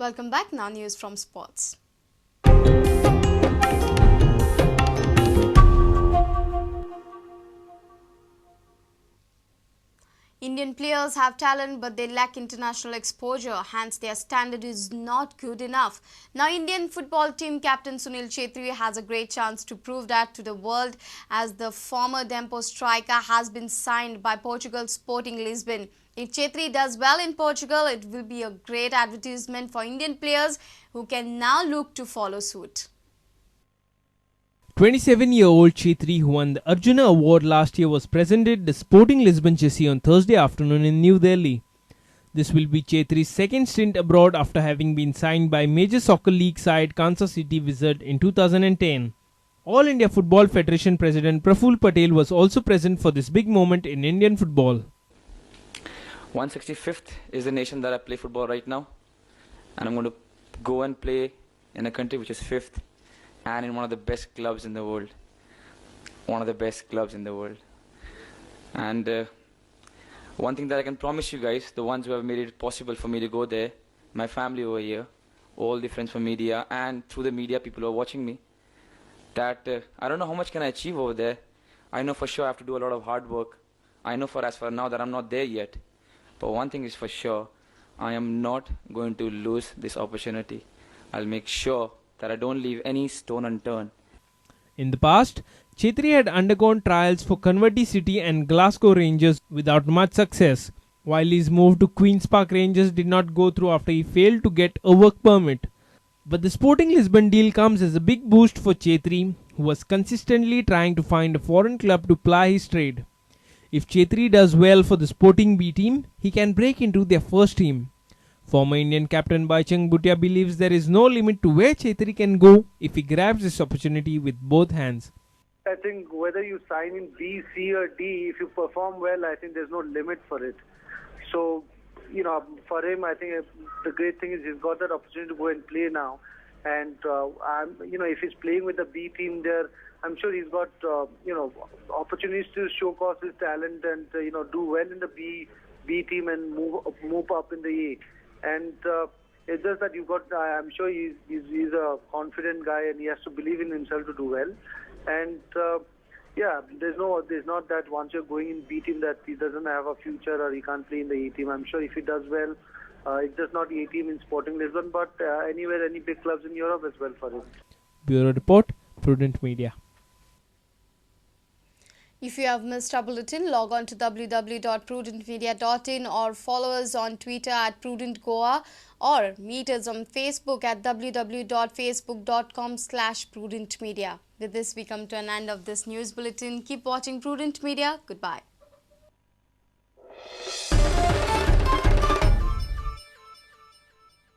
Welcome back. Now news from sports. Indian players have talent but they lack international exposure, hence their standard is not good enough. Now Indian football team captain Sunil Chhetri has a great chance to prove that to the world, as the former Dempo striker has been signed by Portugal's Sporting Lisbon. If Chhetri does well in Portugal, it will be a great advertisement for Indian players who can now look to follow suit. 27-year-old Chhetri, who won the Arjuna Award last year, was presented the Sporting Lisbon jersey on Thursday afternoon in New Delhi. This will be Chhetri's second stint abroad after having been signed by major soccer league side Kansas City Wizards in 2010. All India Football Federation President Praful Patel was also present for this big moment in Indian football. 165th is the nation that I play football right now, and I'm going to go and play in a country which is 5th. And in one of the best clubs in the world. And one thing that I can promise you guys, the ones who have made it possible for me to go there, my family over here, all the friends from media, and through the media people who are watching me, that I don't know how much can I achieve over there. I know for sure I have to do a lot of hard work. I know as for now that I'm not there yet. But one thing is for sure, I am not going to lose this opportunity. I'll make sure that I don't leave any stone unturned. In the past, Chhetri had undergone trials for Converty City and Glasgow Rangers without much success, while his move to Queen's Park Rangers did not go through after he failed to get a work permit. But the Sporting Lisbon deal comes as a big boost for Chhetri, who was consistently trying to find a foreign club to ply his trade. If Chhetri does well for the Sporting B team, he can break into their first team. Former Indian captain Baichung Bhutia believes there is no limit to where Chhetri can go if he grabs this opportunity with both hands. I think whether you sign in B, C or D, if you perform well, I think there's no limit for it. So, for him, I think the great thing is he's got that opportunity to go and play now. And, if he's playing with the B team there, I'm sure he's got, opportunities to showcase his talent and, do well in the B team and move up in the A. And it's just that I'm sure he's a confident guy and he has to believe in himself to do well. And there's not that once you're going in B team that he doesn't have a future or he can't play in the A team. I'm sure if he does well, it's just not A team in Sporting Lisbon, but anywhere, any big clubs in Europe as well for him. Bureau Report, Prudent Media. If you have missed our bulletin, log on to www.prudentmedia.in or follow us on Twitter at Prudent Goa or meet us on Facebook at www.facebook.com/prudentmedia. With this, we come to an end of this news bulletin. Keep watching Prudent Media. Goodbye.